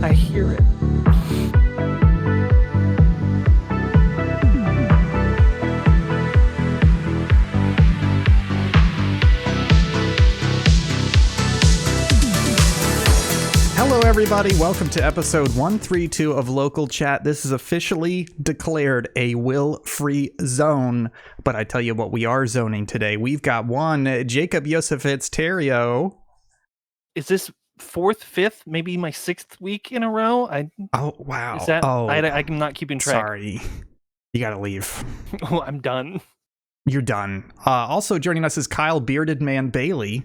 I hear it. Hello, everybody. Welcome to episode 132 of Local Chat. This is officially declared a will-free zone, but I tell you what, we are zoning today. We've got one Jacob Yosefitz Terrio. Is this fourth, fifth, maybe my sixth week in a row? Oh, wow. Is that? Oh, I'm not keeping track. sorry. You gotta leave. Oh, I'm done. You're done. Also joining us is Kyle Bearded Man Bailey.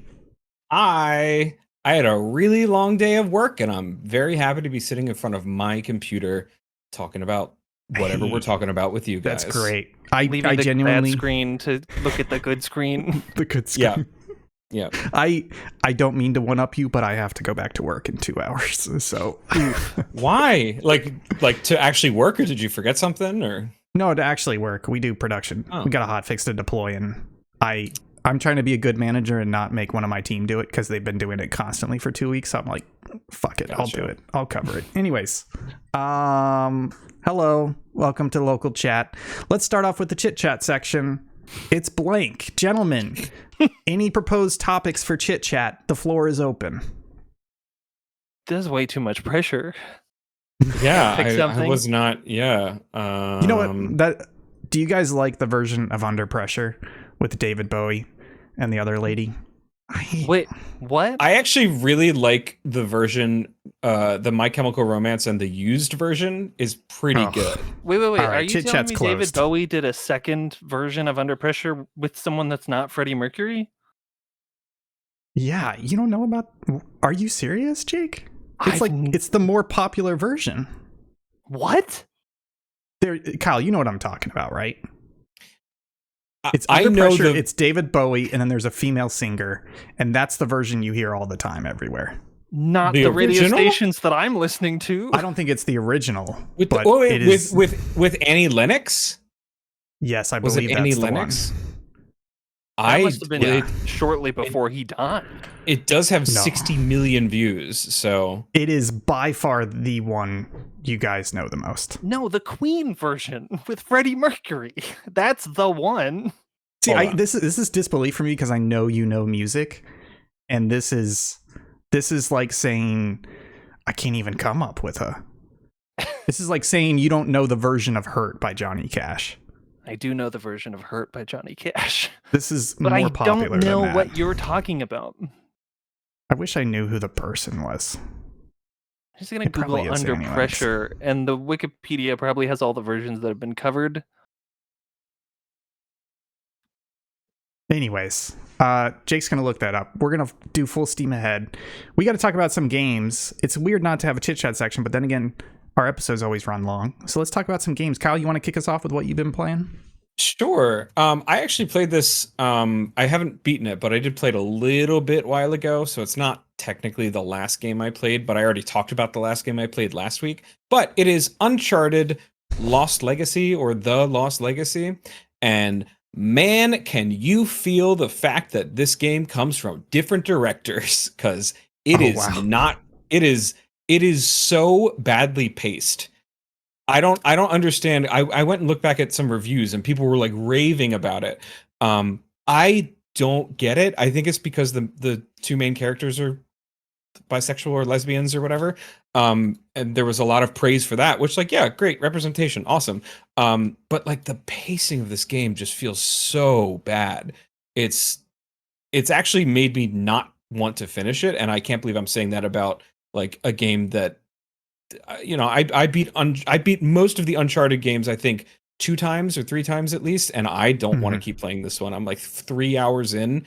I had a really long day of work, and I'm very happy to be sitting in front of my computer talking about whatever we're talking about with you guys. That's great. I Leaving the genuinely bad screen to look at the good screen. the good screen. Yeah. I don't mean to one up you, but I have to go back to work in 2 hours. So Why? Like to actually work, or did you forget something? Or no, to actually work. We do production. Oh. We got a hotfix to deploy, and I'm trying to be a good manager and not make one of my team do it because they've been doing it constantly for 2 weeks. So I'm like, fuck it, Gotcha. I'll do it. I'll cover it. Anyways, hello, welcome to Local Chat. Let's start off with the chit chat section. It's blank, gentlemen. Any proposed topics for chit chat? The floor is open. There's way too much pressure. yeah, Pick I something. was not. Yeah. You know what? Do you guys like the version of Under Pressure with David Bowie and the other lady? Wait, what? I actually really like the version, the My Chemical Romance, and the used version is pretty Oh. good. Wait. All right, Are you chit telling chat's me closed. David Bowie did a second version of Under Pressure with someone that's not Freddie Mercury? Yeah, you don't know about... Are you serious, Jake? It's I've- it's the more popular version. What? Kyle, you know what I'm talking about, right? It's I Under know Pressure, it's David Bowie, and then there's a female singer, and that's the version you hear all the time everywhere. Not The the radio original? stations that I'm listening to. I don't think it's the original, with but wait, it is... with Annie Lennox. Yes, I Was believe it Annie that's the Lennox? one. That must have been it, shortly before he died. it does have No. 60 million views, so It is by far the one you guys know the most. No, the Queen version with Freddie Mercury. That's the one. See, Hold on. this is disbelief for me because I know you know music, and this is like saying I can't even come up with a. This is like saying you don't know the version of "Hurt" by Johnny Cash. I do know the version of Hurt by Johnny Cash. This is But more I popular don't know than that. what you're talking about. I wish I knew who the person was. I'm just gonna It probably Google is Under anyways. Pressure, and the Wikipedia probably has all the versions that have been covered. Anyways, Jake's gonna look that up. We're gonna do full steam ahead. We got to talk about some games. It's weird not to have a chit chat section, but then again, our episodes always run long. So let's talk about some games. Kyle, you want to kick us off with what you've been playing? sure. I actually played this. I haven't beaten it, but I did play it a little bit while ago, so it's not technically the last game I played, but I already talked about the last game I played last week. But it is Uncharted Lost Legacy, or The Lost Legacy, and man, can you feel the fact that this game comes from different directors, because it Oh, is wow. not. It is so badly paced. I don't understand. I went and looked back at some reviews, and people were like raving about it. I don't get it. I think it's because the two main characters are bisexual or lesbians or whatever. And there was a lot of praise for that, which, like, yeah, great representation, awesome. But like the pacing of this game just feels so bad. It's actually made me not want to finish it, and I can't believe I'm saying that about like a game that, you know, I beat most of the Uncharted games, I think 2 times or 3 times at least, and I don't want to keep playing this one. I'm like 3 hours in,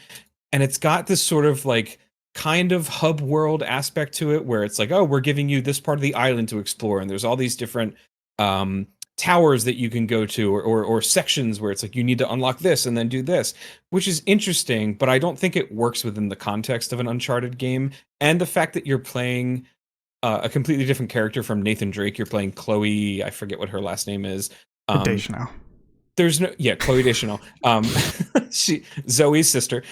and it's got this sort of like kind of hub world aspect to it, where it's like, oh, we're giving you this part of the island to explore, and there's all these different towers that you can go to, or sections where it's like you need to unlock this and then do this, which is interesting, but I don't think it works within the context of an Uncharted game. And the fact that you're playing a completely different character from Nathan Drake. You're playing Chloe, I forget what her last name is. Deschanel. There's no, yeah, Chloe Deschanel. Zoe's sister.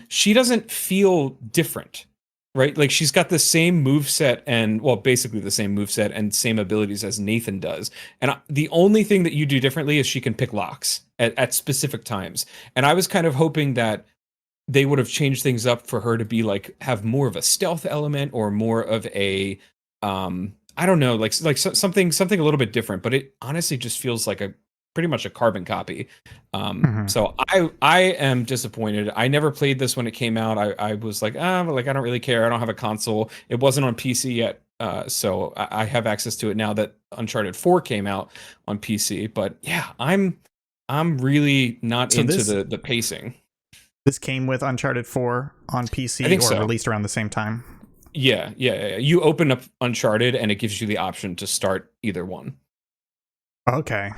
She doesn't feel different. right? Like she's got the same move set and well, basically the same move set and same abilities as Nathan does. And the only thing that you do differently is she can pick locks at specific times. And I was kind of hoping that they would have changed things up for her to be like have more of a stealth element or more of a I don't know, something a little bit different, but it honestly just feels like a pretty much a carbon copy. So I am disappointed. I never played this when it came out. I was like, like I don't really care. I don't have a console. It wasn't on PC yet. So I have access to it now that Uncharted 4 came out on PC. But yeah, I'm really not So into this- the pacing. This came with Uncharted 4 on I PC think or so. released around the same time. Yeah. You open up Uncharted and it gives you the option to start either one. Okay.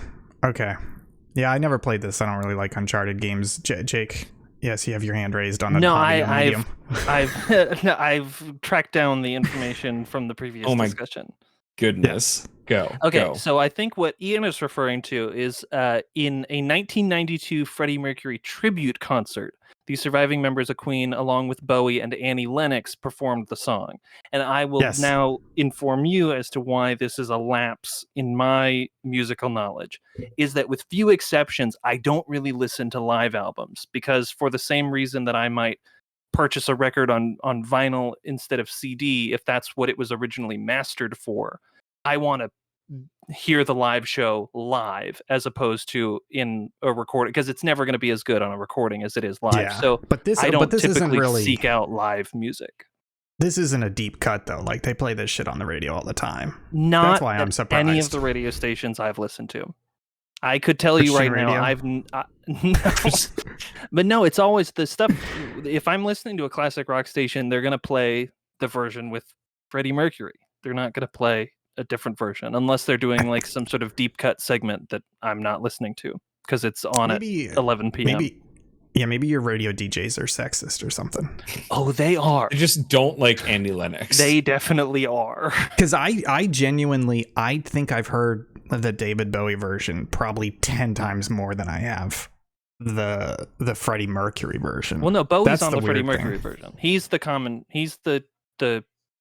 Yeah, I never played this. I don't really like Uncharted games. Jake, yes, you have your hand raised on the No, hobby medium. I've tracked down the information from the previous Oh my discussion. Goodness. Go. Okay, Go. so I think what Ian is referring to is in a 1992 Freddie Mercury tribute concert, the surviving members of Queen, along with Bowie and Annie Lennox, performed the song. And I will Yes. now inform you as to why this is a lapse in my musical knowledge. Is that with few exceptions, I don't really listen to live albums because for the same reason that I might purchase a record on vinyl instead of CD, if that's what it was originally mastered for, I want to hear the live show live as opposed to in a recording because it's never going to be as good on a recording as it is live. Yeah, So but this I don't isn't typically really seek out live music. This isn't a deep cut though. Like they play this shit on the radio all the time. Not That's why I'm at surprised. any of the radio stations I've listened to. I could tell Christian you right radio? now, no. But no, it's always the stuff. If I'm listening to a classic rock station, they're going to play the version with Freddie Mercury. They're not going to play a different version unless they're doing like some sort of deep cut segment that I'm not listening to because it's on Maybe- at 11 p.m. Maybe your radio DJs are sexist or something. Oh, they are. I just don't like Annie Lennox. They definitely are. Because I genuinely, I think I've heard the David Bowie version probably 10 times more than I have the Freddie Mercury version. Well, no, Bowie's That's on the the Freddie weird Mercury thing. version. He's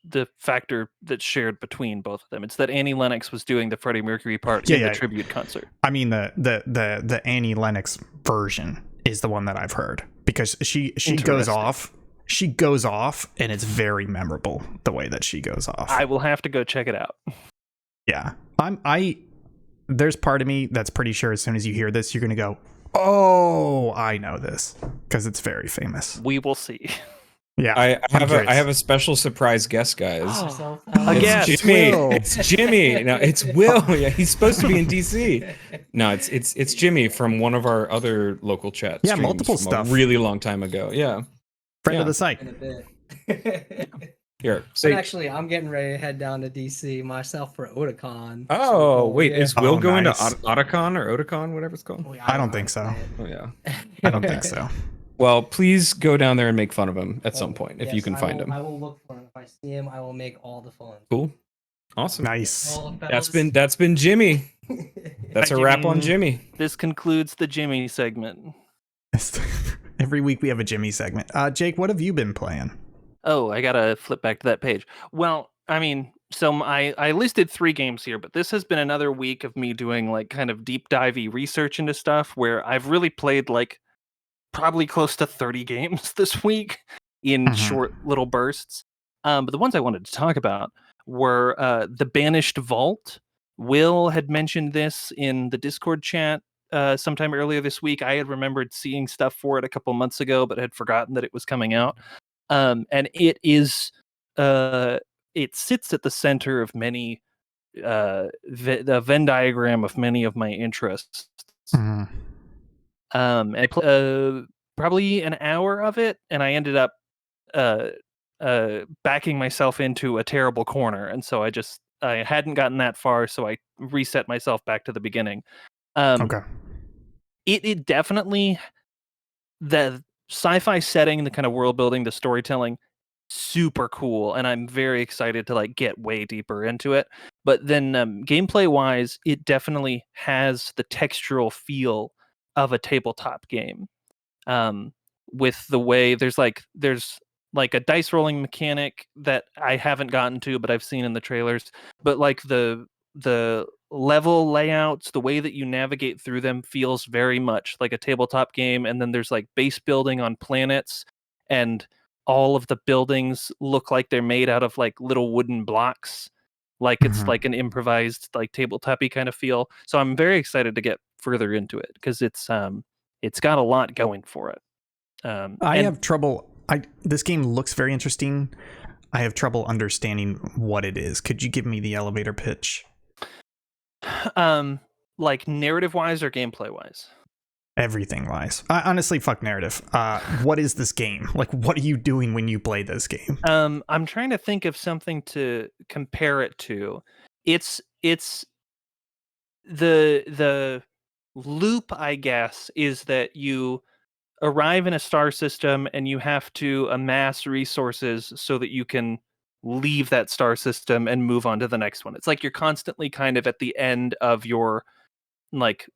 the factor that's shared between both of them. It's that Annie Lennox was doing the Freddie Mercury part in the tribute concert. I mean the Annie Lennox version is the one that I've heard because she goes off. She goes off and it's very memorable the way that she goes off. I will have to go check it out. Yeah. There's part of me that's pretty sure as soon as you hear this, you're going to go, oh, I know this because it's very famous. We will see. Yeah. I have a special surprise guest, guys. Again, It's Jimmy. Will. It's Jimmy. No, it's Will. Yeah, he's supposed to be in DC. No, it's Jimmy from one of our other local chat. Yeah, streams multiple from stuff. A really long time ago. Yeah. Friend of the site. In a bit. Here. But Say. actually, I'm getting ready to head down to DC myself for Otakon. Oh wait, is Will Oh, going nice. to Otakon or Otakon, whatever it's called? I don't think so. Oh yeah. I don't think so. Well, please go down there and make fun of him at some point if you can find him. I will look for him. If I see him, I will make all the fun. Cool. Awesome. Nice. That's been Jimmy. That's a wrap on Jimmy. This concludes the Jimmy segment. Every week we have a Jimmy segment. Jake, what have you been playing? Oh, I gotta flip back to that page. Well, I mean, so I listed 3 games here, but this has been another week of me doing like kind of deep divey research into stuff where I've really played like probably close to 30 games this week in short little bursts. But the ones I wanted to talk about were The Banished Vault. Will had mentioned this in the Discord chat sometime earlier this week. I had remembered seeing stuff for it a couple months ago, but had forgotten that it was coming out. And it is it sits at the center of many the Venn diagram of many of my interests. I played probably an hour of it, and I ended up backing myself into a terrible corner, and so I hadn't gotten that far, so I reset myself back to the beginning. Okay. It definitely, the sci-fi setting, the kind of world building, the storytelling, super cool, and I'm very excited to like get way deeper into it. But then gameplay wise, it definitely has the textural feel of a tabletop game. With the way there's like a dice rolling mechanic that I haven't gotten to, but I've seen in the trailers. But like the level layouts, the way that you navigate through them feels very much like a tabletop game. And then there's like base building on planets, and all of the buildings look like they're made out of like little wooden blocks. Like it's like an improvised like tabletop-y kind of feel. So I'm very excited to get further into it because it's got a lot going for it. I And have trouble. This game looks very interesting. I have trouble understanding what it is. Could you give me the elevator pitch? like narrative wise or gameplay wise? Everything wise. Honestly, fuck narrative. What is this game? Like, what are you doing when you play this game? I'm trying to think of something to compare it to. It's the loop, I guess, is that you arrive in a star system and you have to amass resources so that you can leave that star system and move on to the next one. It's like you're constantly kind of at the end of your like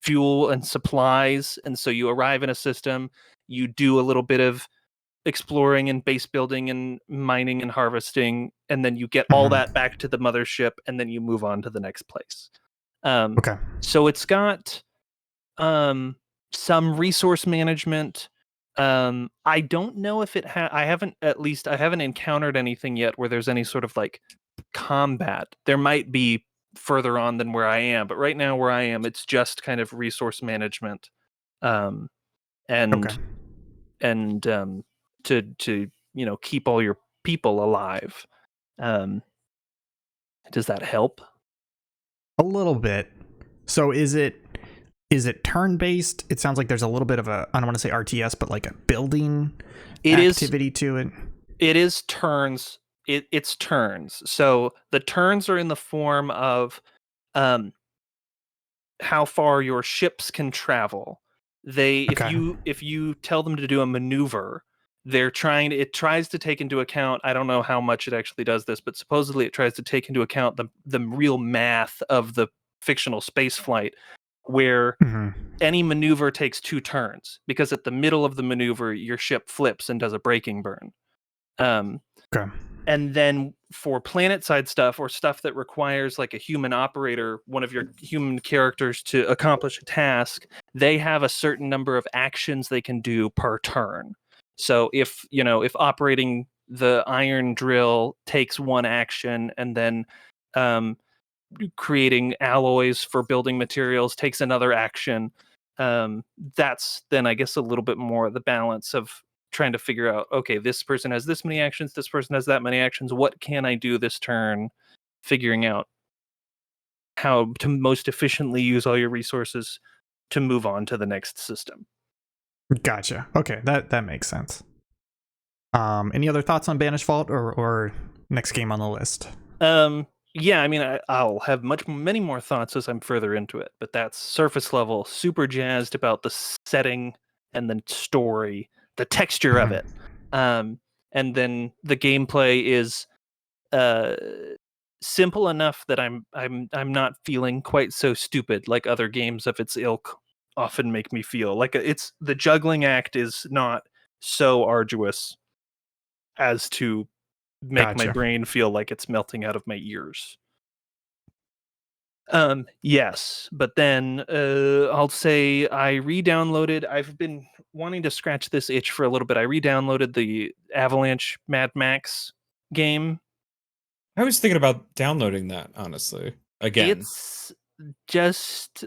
fuel and supplies, and so you arrive in a system, you do a little bit of exploring and base building and mining and harvesting, and then you get all that back to the mothership, and then you move on to the next place. Okay. So it's got some resource management. I don't know if I haven't encountered anything yet where there's any sort of like combat. There might be further on than where I am, but right now where I am, it's just kind of resource management. And Okay. to keep all your people alive. Does that help? A little bit. So is it turn-based? It sounds like there's a little bit of a, I don't want to say RTS, but like a building activity to it. It is turns. It's turns. So the turns are in the form of how far your ships can travel. If you tell them to do a maneuver, it tries to take into account, I don't know how much it actually does this, but supposedly it tries to take into account the real math of the fictional space flight, where any maneuver takes 2 turns, because at the middle of the maneuver your ship flips and does a braking burn. Okay. And then for planet side stuff, or stuff that requires like a human operator, one of your human characters, to accomplish a task, they have a certain number of actions they can do per turn. So if operating the iron drill takes 1 action, and then creating alloys for building materials takes another action, that's then I guess a little bit more the balance of trying to figure out, okay, this person has this many actions, this person has that many actions, what can I do this turn, figuring out how to most efficiently use all your resources to move on to the next system. Gotcha. Okay, that makes sense. Any other thoughts on Banished Vault or next game on the list? Yeah, I mean, I'll have many more thoughts as I'm further into it, but that's surface level. Super jazzed about the setting and the story, the texture of it. And then the gameplay is simple enough that I'm not feeling quite so stupid like other games of its ilk often make me feel. Like it's the juggling act is not so arduous as to make my Gotcha. brain feel like it's melting out of my ears. Yes, but then I'll say I re-downloaded. I've been wanting to scratch this itch for a little bit. I re-downloaded the Avalanche Mad Max game. I was thinking about downloading that, honestly. Again. It's just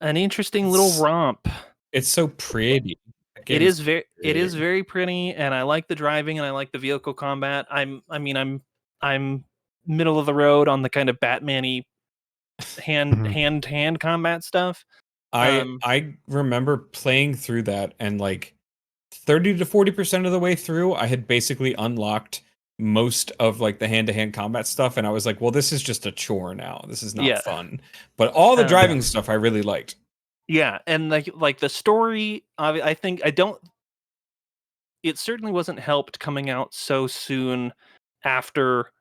an interesting little romp. It's so pretty. It is very pretty, and I like the driving and I like the vehicle combat. I'm middle of the road on the kind of Batman-y hand combat stuff. I remember playing through that, and like 30 to 40% of the way through, I had basically unlocked most of like the hand-to-hand combat stuff, and I was like, well, this is just a chore now. This is not fun. But all the driving stuff I really liked. Yeah, and like the story, I think it certainly wasn't helped coming out so soon after,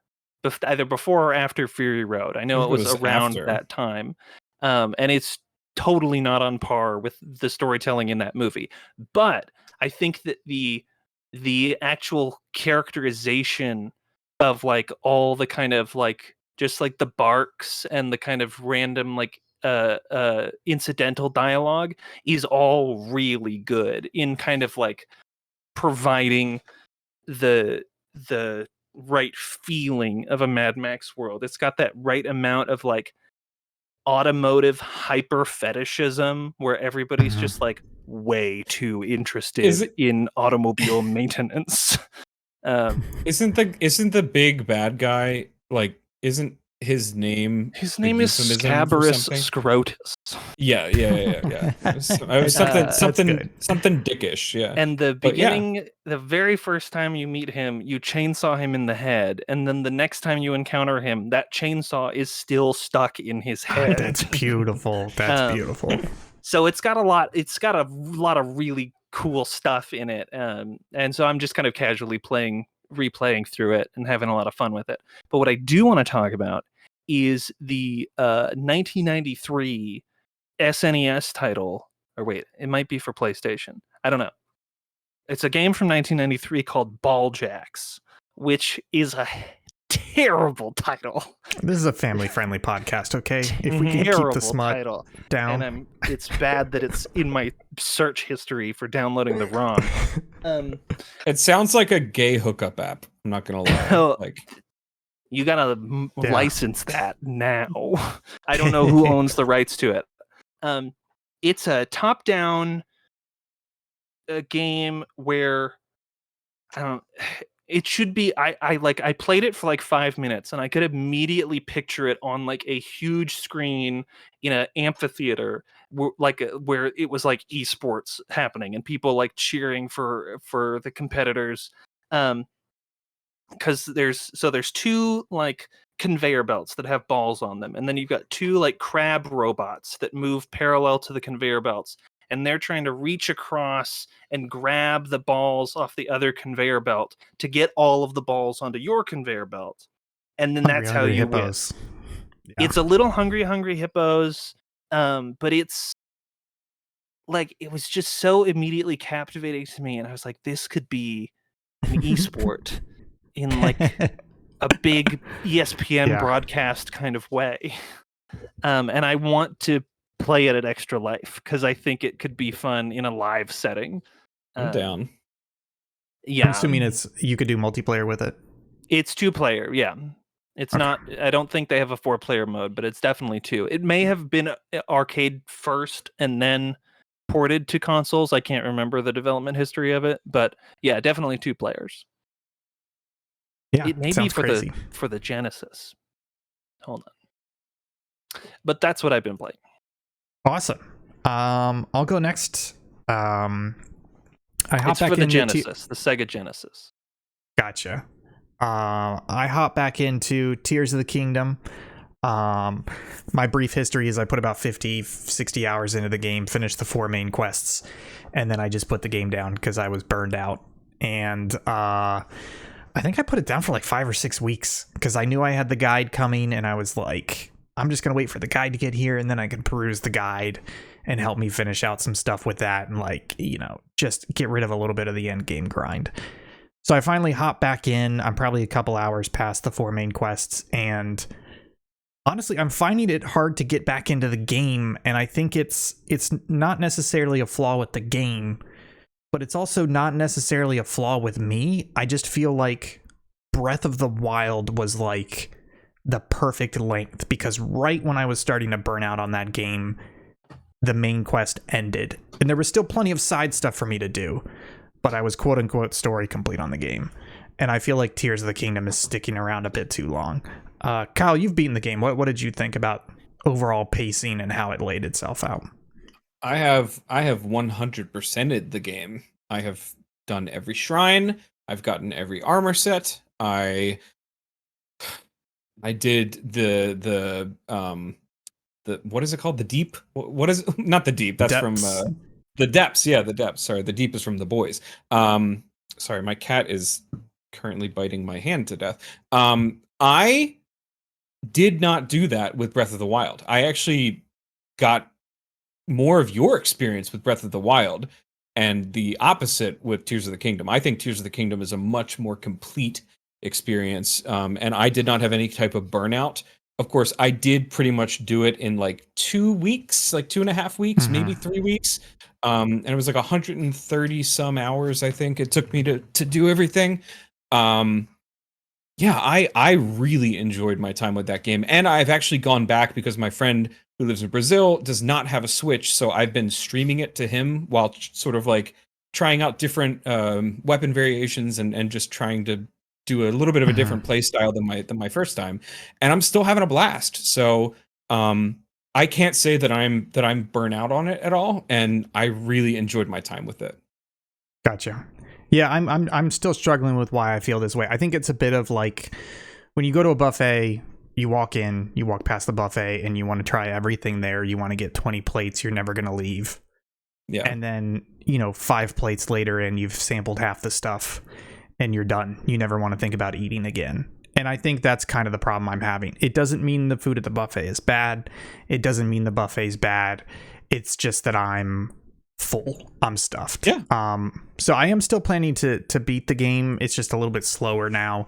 either before or after Fury Road. I know it was around that time, and it's totally not on par with the storytelling in that movie. But I think that the the actual characterization of like all the kind of like just like the barks and the kind of random like incidental dialogue is all really good in kind of like providing the right feeling of a Mad Max world. It's got that right amount of like automotive hyper fetishism where everybody's Mhm. just like way too Is interested it in automobile maintenance. Um, isn't the big bad guy like isn't his name his a name is euphemism for Scabrous something? Scrotus. Yeah. It was something That's good. something dickish, yeah. And the But yeah, beginning, the very first time you meet him, you chainsaw him in the head, and then the next time you encounter him, that chainsaw is still stuck in his head. That's beautiful. That's beautiful. So it's got a lot. It's got a lot of really cool stuff in it, and so I'm just kind of casually replaying through it, and having a lot of fun with it. But what I do want to talk about is the 1993 SNES title, or wait, it might be for PlayStation. I don't know. It's a game from 1993 called Ball Jacks, which is a terrible title. This is a family-friendly podcast, okay? If we can keep the Terrible smut title. down. And it's bad that it's in my search history for downloading the ROM. it sounds like a gay hookup app. I'm not gonna lie. Like You gotta Yeah. license that now. I don't know who owns the rights to it. It's a top-down game where I don't. It should be. I played it for like 5 minutes, and I could immediately picture it on like a huge screen in an amphitheater, where it was like esports happening and people like cheering for the competitors. Because there's two like conveyor belts that have balls on them, and then you've got two like crab robots that move parallel to the conveyor belts, and they're trying to reach across and grab the balls off the other conveyor belt to get all of the balls onto your conveyor belt, and then that's how Hungry you hippos. win. Yeah. It's a little hungry hippos, but it's like it was just so immediately captivating to me, and I was like, this could be an esport in like a big ESPN Yeah. broadcast kind of way. And I want to play it at Extra Life because I think it could be fun in a live setting. I'm down. Yeah. I'm assuming you could do multiplayer with it. It's 2-player, yeah. It's Okay. not, I don't think they have a 4-player mode, but it's definitely 2. It may have been arcade first and then ported to consoles. I can't remember the development history of it, but yeah, definitely 2 players. Yeah, It may be sounds for crazy. the Genesis. Hold on. But that's what I've been playing. Awesome. I'll go next. I hop It's back for the into Genesis, the Sega Genesis. Gotcha. I hop back into Tears of the Kingdom. My brief history is I put about 50, 60 hours into the game, finished the 4 main quests, and then I just put the game down because I was burned out. And I think I put it down for like 5 or 6 weeks because I knew I had the guide coming, and I was like, I'm just going to wait for the guide to get here, and then I can peruse the guide and help me finish out some stuff with that and, like, you know, just get rid of a little bit of the end game grind. So I finally hop back in. I'm probably a couple hours past the 4 main quests, and honestly, I'm finding it hard to get back into the game, and I think it's not necessarily a flaw with the game, but it's also not necessarily a flaw with me. I just feel like Breath of the Wild was like the perfect length, because right when I was starting to burn out on that game, the main quest ended, and there was still plenty of side stuff for me to do, but I was quote unquote story complete on the game. And I feel like Tears of the Kingdom is sticking around a bit too long. Kyle, you've beaten the game. What did you think about overall pacing and how it laid itself out? I have 100%ed the game. I have done every shrine. I've gotten every armor set. I did the what is it called? The deep? What is it? Not the deep. That's Depths. from the depths. Yeah, the depths. Sorry, the deep is from the boys. Sorry, my cat is currently biting my hand to death. I did not do that with Breath of the Wild. I actually got more of your experience with Breath of the Wild, and the opposite with Tears of the Kingdom. I think Tears of the Kingdom is a much more complete experience, and I did not have any type of burnout. Of course, I did pretty much do it in like 2 weeks, like 2.5 weeks, maybe 3 weeks. And it was like 130 some hours, I think it took me to do everything. Yeah, I really enjoyed my time with that game. And I've actually gone back because my friend who lives in Brazil does not have a Switch, so I've been streaming it to him while sort of like trying out different weapon variations and just trying to do a little bit of a different play style than my first time. And I'm still having a blast. So I can't say that I'm burnt out on it at all, and I really enjoyed my time with it. Gotcha. Yeah, I'm still struggling with why I feel this way. I think it's a bit of like when you go to a buffet, you walk past the buffet and you want to try everything there. You want to get 20 plates, you're never going to leave. Yeah. And then, 5 plates later and you've sampled half the stuff and you're done. You never want to think about eating again. And I think that's kind of the problem I'm having. It doesn't mean the food at the buffet is bad. It doesn't mean the buffet's bad. It's just that I'm full. I'm stuffed. Yeah. So I am still planning to beat the game. It's just a little bit slower now,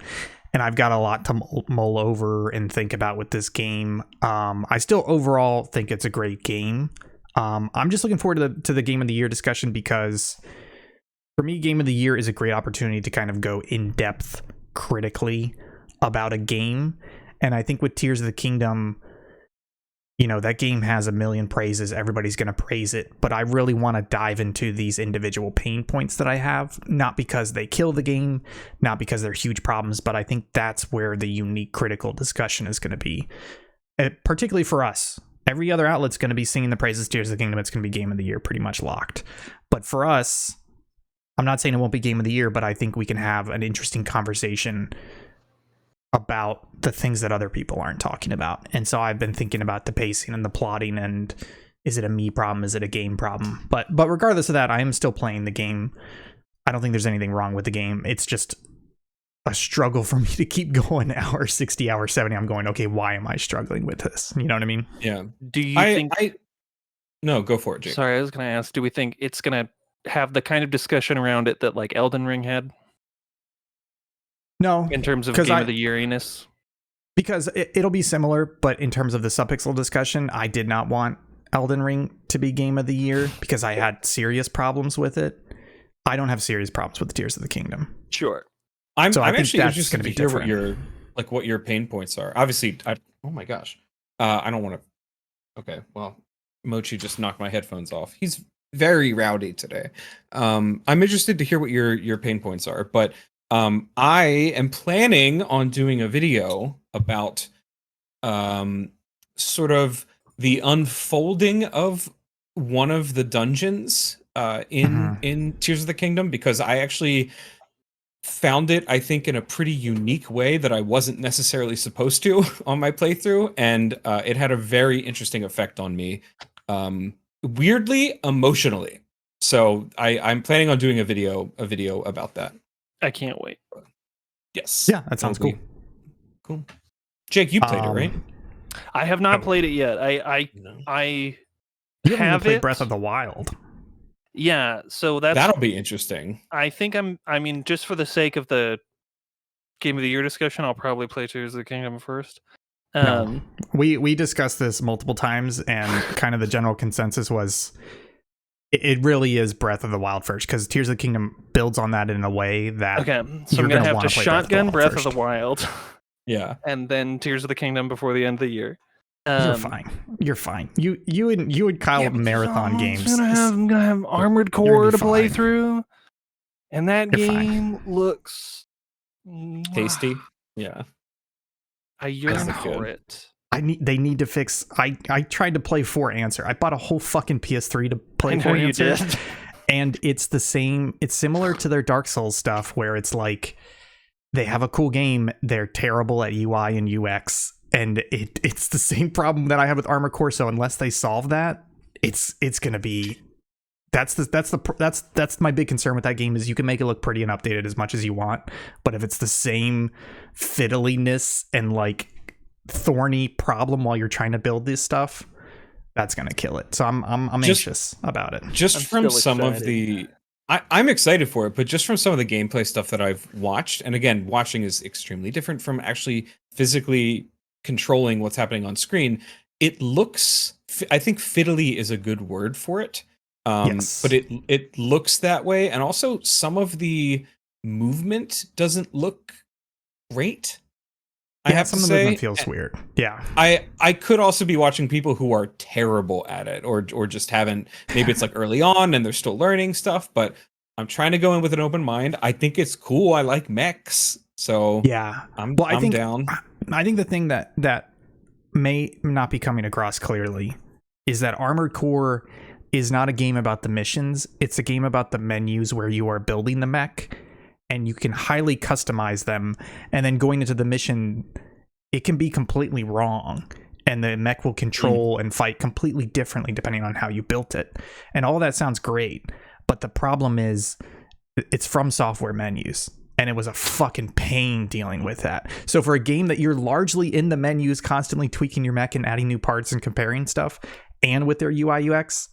and I've got a lot to mull over and think about with this game. I still overall think it's a great game. I'm just looking forward to the Game of the Year discussion, because for me, Game of the Year is a great opportunity to kind of go in depth critically about a game. And I think with Tears of the Kingdom, that game has a million praises. Everybody's going to praise it. But I really want to dive into these individual pain points that I have, not because they kill the game, not because they're huge problems, but I think that's where the unique critical discussion is going to be, particularly for us. Every other outlet's going to be singing the praises of Tears of the Kingdom. It's going to be Game of the Year pretty much locked. But for us, I'm not saying it won't be Game of the Year, but I think we can have an interesting conversation about the things that other people aren't talking about. And so I've been thinking about the pacing and the plotting, and is it a me problem? Is it a game problem? But regardless of that, I am still playing the game. I don't think there's anything wrong with the game. It's just a struggle for me to keep going. Hour 60, hour 70. I'm going, okay, why am I struggling with this? You know what I mean? Yeah. Do you think... No, go for it, Jake. Sorry, I was going to ask, do we think it's going to have the kind of discussion around it that like Elden Ring had? No. In terms of Game of the Year-iness? Because it'll be similar, but in terms of the subpixel discussion, I did not want Elden Ring to be Game of the Year because I had serious problems with it. I don't have serious problems with the Tears of the Kingdom. Sure. I'm actually interested to hear what your pain points are. Obviously, oh my gosh. I don't want to... Okay, well, Mochi just knocked my headphones off. He's very rowdy today. I'm interested to hear what your pain points are, but I am planning on doing a video about sort of the unfolding of one of the dungeons in Tears of the Kingdom, because I actually found it, I think, in a pretty unique way that I wasn't necessarily supposed to on my playthrough, and it had a very interesting effect on me, weirdly emotionally. So I'm planning on doing a video about that. I can't wait. Yes. Yeah, that sounds cool. Cool. Jake, you played it, right? I have not played it yet. I you haven't have played it. Breath of the Wild. Yeah, so that'll be interesting. I think just for the sake of the Game of the Year discussion, I'll probably play Tears of the Kingdom first. No. We discussed this multiple times, and kind of the general consensus was it really is Breath of the Wild first, because Tears of the Kingdom builds on that in a way that so I'm gonna have to shotgun Breath of the Wild. Yeah, and then Tears of the Kingdom before the end of the year. You're fine. You and Kyle marathon games. I'm gonna have Armored Core to play through, and that game looks tasty. Yeah, I yearn for it. They need to fix. I tried to play For Answer. I bought a whole fucking PS3 to play For Answer, and it's the same. It's similar to their Dark Souls stuff, where it's like they have a cool game, they're terrible at UI and UX, and it's the same problem that I have with Armored Core. So unless they solve that, it's gonna be. That's my big concern with that game, is you can make it look pretty and updated as much as you want, but if it's the same fiddliness and like thorny problem while you're trying to build this stuff, that's gonna kill it. So I'm anxious about it. Just from some of the I'm excited for it, but just from some of the gameplay stuff that I've watched, and again, watching is extremely different from actually physically controlling what's happening on screen. It looks, I think fiddly is a good word for it. Yes. But it looks that way, and also some of the movement doesn't look great. I Yeah, have some to of the say, movement feels weird. Yeah. I could also be watching people who are terrible at it, or just haven't. Maybe it's like early on and they're still learning stuff. But I'm trying to go in with an open mind. I think it's cool. I like mechs, so Yeah. I'm Well, I'm down. I think the thing that may not be coming across clearly is that Armored Core is not a game about the missions. It's a game about the menus where you are building the mech and you can highly customize them, and then going into the mission, it can be completely wrong. And the mech will control and fight completely differently depending on how you built it. And all that sounds great. But the problem is it's from software menus. And it was a fucking pain dealing with that. So for a game that you're largely in the menus, constantly tweaking your mech and adding new parts and comparing stuff, and with their UI UX,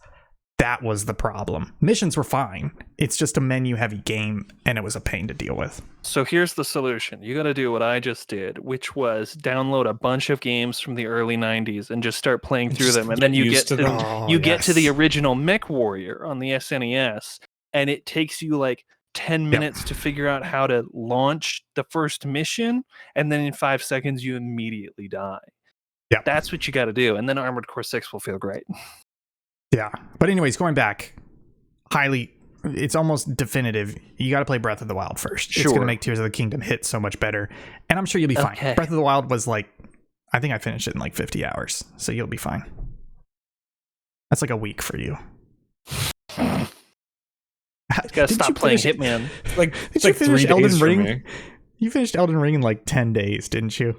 that was the problem. Missions were fine. It's just a menu heavy game, and it was a pain to deal with. So here's the solution. You got to do what I just did, which was download a bunch of games from the early 90s and just start playing through Just them. And get then you used get to to, them. Oh, you get to the yes. original Mech Warrior on the SNES, and it takes you like 10 minutes to figure out how to launch the first mission, and then in 5 seconds you immediately die. Yep. That's what you got to do, and then Armored Core 6 will feel great. Yeah. But anyways, going back, it's almost definitive. You got to play Breath of the Wild first. It's going Sure. to make Tears of the Kingdom hit so much better. And I'm sure you'll be fine. Okay. Breath of the Wild was like, I think I finished it in like 50 hours. So you'll be fine. That's like a week for you. Gotta stop playing finish, Hitman. Like Did it's you like finish 3 Elden days for Ring? me. You finished Elden Ring in like 10 days, didn't you?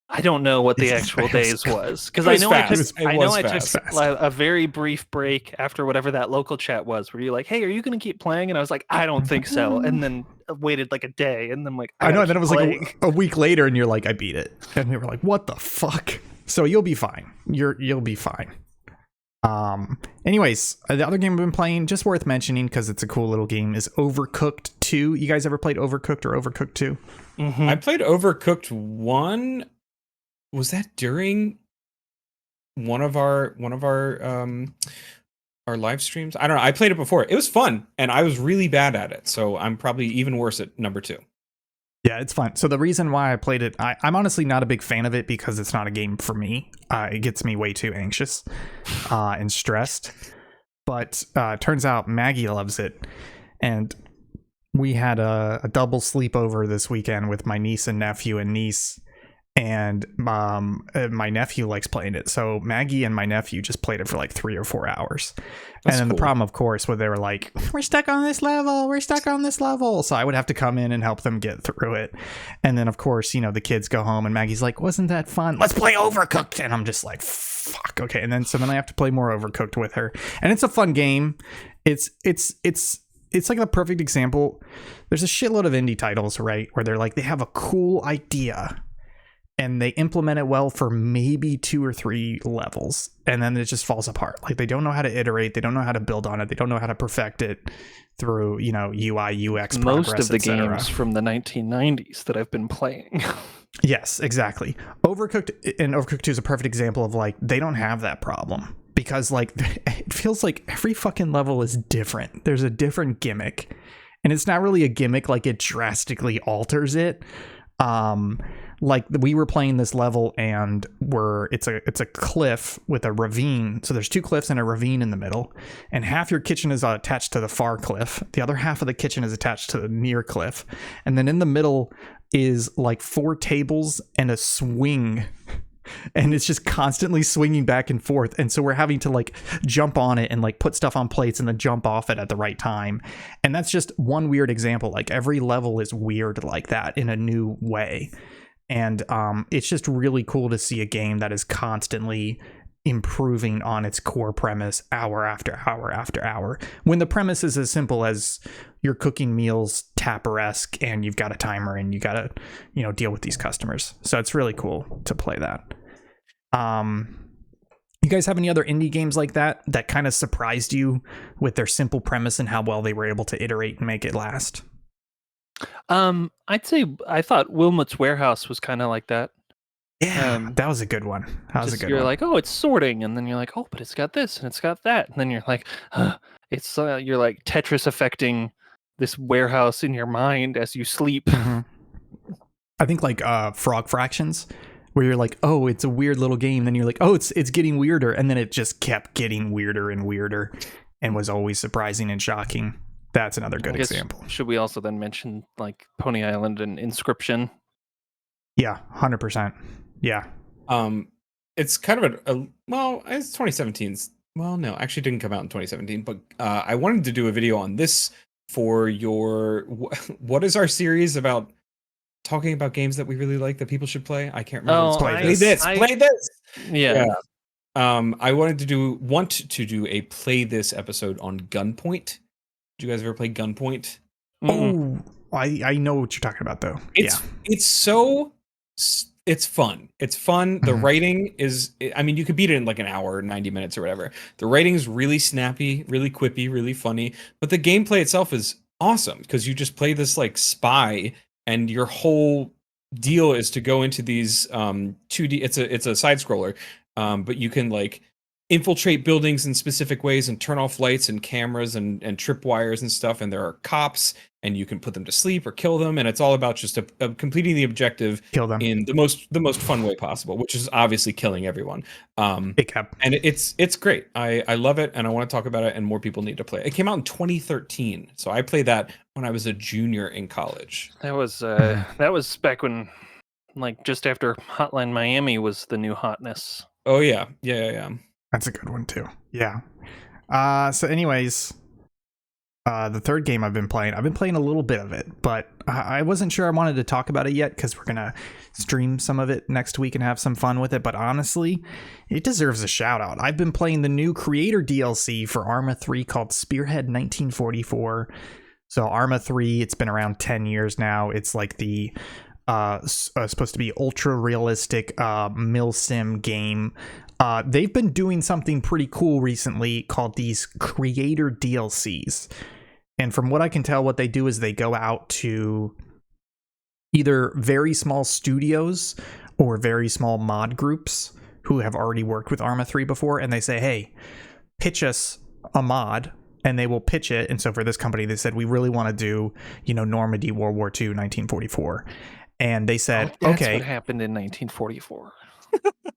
I don't know what the It's actual fast. days was, because It I was know fast. It I was took fast. a very brief break after whatever that local chat was, where you're like, "Hey, are you going to keep playing?" And I was like, "I don't think so." And then waited like a day, and then like, I know, and then gotta it was keep like playing. a week later, and you're like, I beat it. And we were like, what the fuck? So you'll be fine. You'll be fine. Anyways, the other game I've been playing, just worth mentioning because it's a cool little game, is Overcooked 2. You guys ever played Overcooked or Overcooked 2? Mhm. I played Overcooked 1. Was that during one of our our live streams? I don't know. I played it before. It was fun, and I was really bad at it. So I'm probably even worse at number 2. Yeah, it's fun. So the reason why I played it, I'm honestly not a big fan of it because it's not a game for me. It gets me way too anxious and stressed. But turns out Maggie loves it. And we had a double sleepover this weekend with my niece and nephew and niece. And my nephew likes playing it. So Maggie and my nephew just played it for like 3 or 4 hours. That's and then cool. the problem, of course, where they were like, we're stuck on this level. So I would have to come in and help them get through it. And then, of course, you know, the kids go home and Maggie's like, wasn't that fun? Let's play Overcooked. And I'm just like, fuck. Okay. And then I have to play more Overcooked with her. And it's a fun game. It's like a perfect example. There's a shitload of indie titles, right? Where they're like, they have a cool idea and they implement it well for maybe 2 or 3 levels, and then it just falls apart. Like, they don't know how to iterate, they don't know how to build on it, they don't know how to perfect it through, you know, UI, UX, Most progress, of the etc. games from the 1990s that I've been playing. Yes, exactly. Overcooked 2 is a perfect example of like, they don't have that problem because like it feels like every fucking level is different. There's a different gimmick, and it's not really a gimmick, like it drastically alters it. Like we were playing this level and it's a cliff with a ravine. So there's 2 cliffs and a ravine in the middle, and half your kitchen is attached to the far cliff. The other half of the kitchen is attached to the near cliff. And then in the middle is like 4 tables and a swing. And it's just constantly swinging back and forth. And so we're having to like jump on it and like put stuff on plates and then jump off it at the right time. And that's just one weird example. Like every level is weird like that in a new way. And it's just really cool to see a game that is constantly improving on its core premise hour after hour after hour. When the premise is as simple as you're cooking meals Tapper-esque and you've got a timer and you got to, you know, deal with these customers. So it's really cool to play that. You guys have any other indie games like that kind of surprised you with their simple premise and how well they were able to iterate and make it last? I'd say I thought Wilmot's Warehouse was kind of like that. Yeah, that was a good one. You're like, oh, it's sorting, and then you're like, oh, but it's got this and it's got that, and then you're like, it's you're like Tetris affecting this warehouse in your mind as you sleep. Mm-hmm. I think like Frog Fractions, where you're like, oh, it's a weird little game, then you're like, oh, it's getting weirder, and then it just kept getting weirder and weirder, and was always surprising and shocking. That's another good example. Should we also then mention like Pony Island and Inscription? Yeah, 100%. Yeah. It's kind of it's 2017's. Well, no, actually didn't come out in 2017, but I wanted to do a video on this for your what is our series about talking about games that we really like that people should play? I can't remember. Play this. Yeah. I wanted to want to do a play this episode on Gunpoint. Did you guys ever play Gunpoint? Oh, I know what you're talking about though. It's fun. It's fun. The writing is, I mean, you could beat it in like an hour, 90 minutes or whatever. The writing is really snappy, really quippy, really funny. But the gameplay itself is awesome because you just play this like spy, and your whole deal is to go into these 2D. It's a side scroller, but you can like infiltrate buildings in specific ways and turn off lights and cameras and tripwires and stuff. And there are cops, and you can put them to sleep or kill them. And it's all about just completing the objective, kill them in the most fun way possible, which is obviously killing everyone. And it's great. I love it, and I want to talk about it, and more people need to play it. It came out in 2013, so I played that when I was a junior in college. That was back when, like, just after Hotline Miami was the new hotness. Oh yeah. That's a good one too. Yeah. So anyways, the third game I've been playing a little bit of it, but I wasn't sure I wanted to talk about it yet because we're going to stream some of it next week and have some fun with it. But honestly, it deserves a shout out. I've been playing the new creator DLC for Arma 3 called Spearhead 1944. So Arma 3, it's been around 10 years now. It's like the supposed to be ultra realistic milsim game. They've been doing something pretty cool recently called these creator DLCs. And from what I can tell, what they do is they go out to either very small studios or very small mod groups who have already worked with Arma 3 before, and they say, hey, pitch us a mod, and they will pitch it. And so for this company, they said, we really want to do, Normandy, World War II, 1944. And they said, that's okay. What happened in 1944.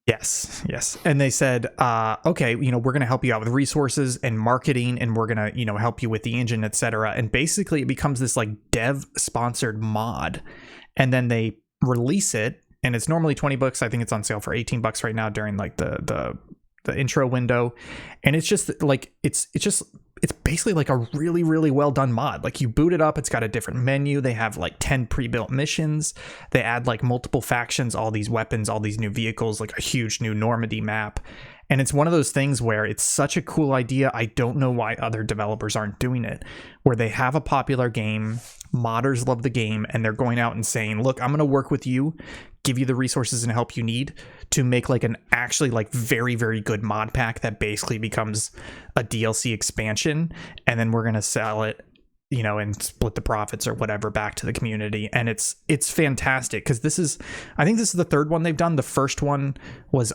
Yes. And they said, okay, we're going to help you out with resources and marketing, and we're going to, help you with the engine, etc. And basically it becomes this like dev sponsored mod. And then they release it, and it's normally $20. I think it's on sale for $18 right now during like the intro window. And it's just like, it's basically like a really, really well done mod. Like you boot it up, it's got a different menu. They have like 10 pre-built missions. They add like multiple factions, all these weapons, all these new vehicles, like a huge new Normandy map. And it's one of those things where it's such a cool idea. I don't know why other developers aren't doing it, where they have a popular game, modders love the game, and they're going out and saying, look, I'm going to work with you, give you the resources and help you need to make like an actually like very, very good mod pack that basically becomes a DLC expansion. And then we're going to sell it, and split the profits or whatever back to the community. And it's fantastic because I think this is the third one they've done. The first one was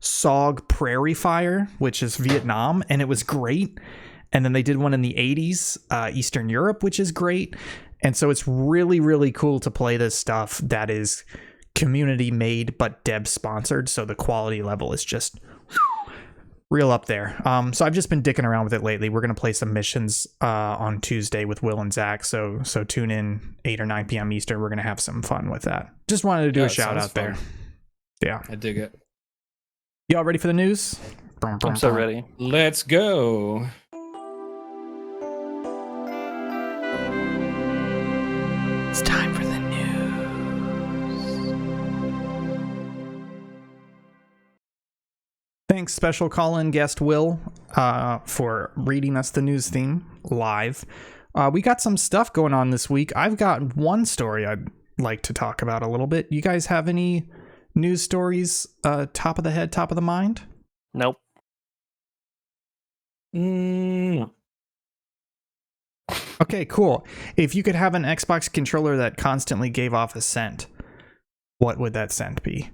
SOG Prairie Fire, which is Vietnam, and it was great. And then they did one in the 80s, Eastern Europe, which is great. And so it's really, really cool to play this stuff that is community made but dev sponsored. So the quality level is just real up there. So I've just been dicking around with it lately. We're going to play some missions on Tuesday with Will and Zach. So tune in 8 or 9 p.m. Eastern. We're going to have some fun with that. Just wanted to do a shout out there. Yeah. I dig it. Y'all ready for the news? I'm so ready. Let's go. It's time for the news. Thanks, special call-in guest Will, for reading us the news theme live. We got some stuff going on this week. I've got one story I'd like to talk about a little bit. You guys have any news stories top of the head, top of the mind? Nope. No. Okay, cool. If you could have an Xbox controller that constantly gave off a scent, what would that scent be?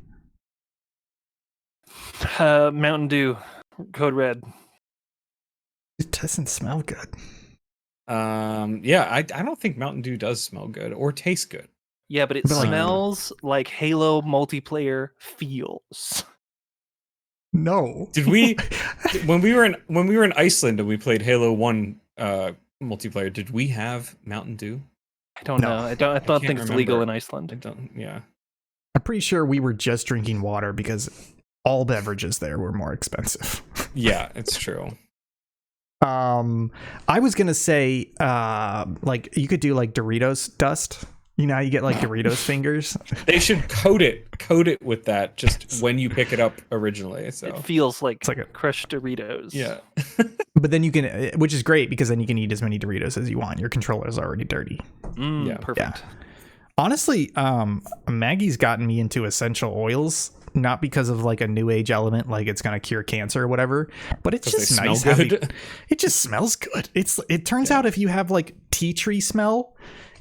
Mountain Dew, Code Red. It doesn't smell good. Yeah, I don't think Mountain Dew does smell good or taste good. Yeah, but it But, like- smells like Halo multiplayer feels. No. Did we when we were in Iceland and we played Halo 1 multiplayer, did we have Mountain Dew? I don't No. know. I don't can't think it's legal remember. in Iceland. I don't yeah. I'm pretty sure we were just drinking water because all beverages there were more expensive. Yeah, it's true. I was gonna say, like you could do like Doritos dust. You know how you get like Doritos fingers? They should coat it with that just when you pick it up originally. So It feels like, It's like a- crushed Doritos. yeah. But then you can, which is great because then you can eat as many Doritos as you want. Your controller is already dirty. Yeah. Perfect. Honestly, Maggie's gotten me into essential oils, not because of like a new age element, like it's gonna cure cancer or whatever, but it's 'Cause they just smell nice. good. It just smells good. It turns out if you have like tea tree smell,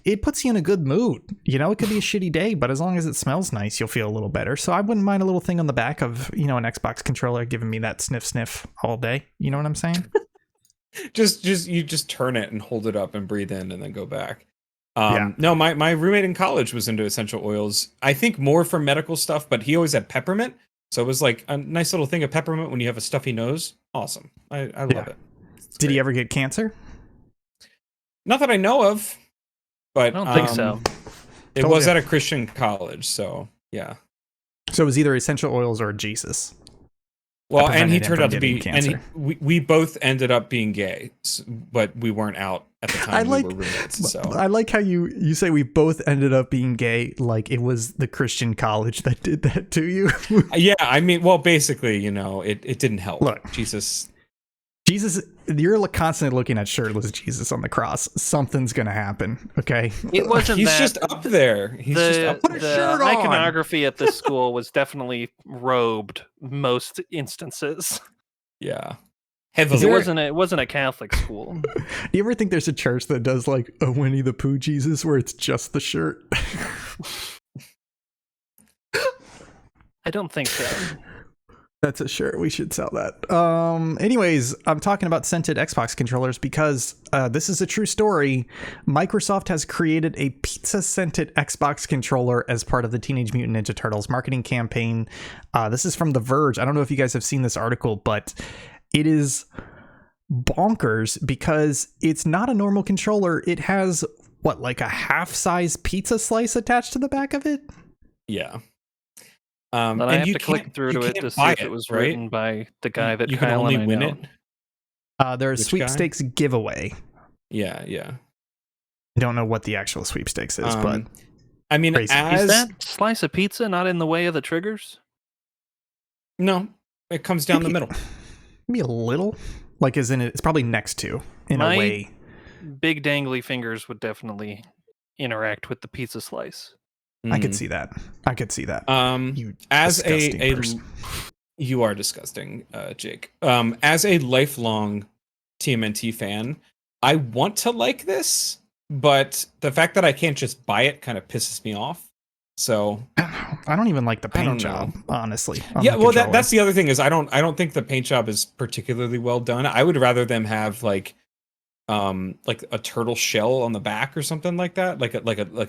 it puts you in a good mood. You know, it could be a shitty day, but as long as it smells nice, you'll feel a little better. So I wouldn't mind a little thing on the back of, you know, an Xbox controller giving me that sniff all day. You know what I'm saying? just you just turn it and hold it up and breathe in and then go back. Yeah. No, my roommate in college was into essential oils. I think more for medical stuff, but he always had peppermint. So it was like a nice little thing of peppermint when you have a stuffy nose. Awesome. I love it. It's Did he great. ever get cancer? Not that I know of, but I don't think so. It Told was ya. at a Christian college, so yeah. So it was either essential oils or Jesus. Well, That and he prevented him turned from out to be, getting and cancer. we both ended up being gay, but we weren't out at the time. I like- we were roommates, so I like how you say we both ended up being gay, like it was the Christian college that did that to you. yeah. I mean, well, basically, you know, it didn't help. Look. Jesus. Jesus, you're constantly looking at shirtless Jesus on the cross. Something's gonna happen, okay? It wasn't He's that. just up there. He's just the up Put a there. shirt on. iconography at this school was definitely robed most instances. Yeah. It Heavily. wasn't a Catholic school. Do you ever think there's a church that does like a Winnie the Pooh Jesus where it's just the shirt? I don't think so. That's a shirt. We should sell that. Anyways, I'm talking about scented Xbox controllers because this is a true story. Microsoft has created a pizza scented Xbox controller as part of the Teenage Mutant Ninja Turtles marketing campaign. This is from The Verge. I don't know if you guys have seen this article, but it is bonkers because it's not a normal controller. It has what, like a half-size pizza slice attached to the back of it? Yeah. But I and have you to click can't- through you to it can't to see buy if it was right? written by the guy that you can Kyle only and I win know. it. There's Which sweepstakes giveaway. Yeah, yeah. I don't know what the actual sweepstakes is, but I mean, crazy. as Is that slice of pizza not in the way of the triggers? no, it comes down the Maybe- middle. maybe a little. Like, as in it's probably next to, in My- a way. Big dangly fingers would definitely interact with the pizza slice. I could Mhm. see that. I could see that. You As disgusting a person. you are disgusting, Jake. As a lifelong TMNT fan, I want to like this, but the fact that I can't just buy it kind of pisses me off. So I don't even like the I don't paint job, honestly. on yeah, the well, controller. that's the other thing is I don't think the paint job is particularly well done. I would rather them have like a turtle shell on the back or something like that, like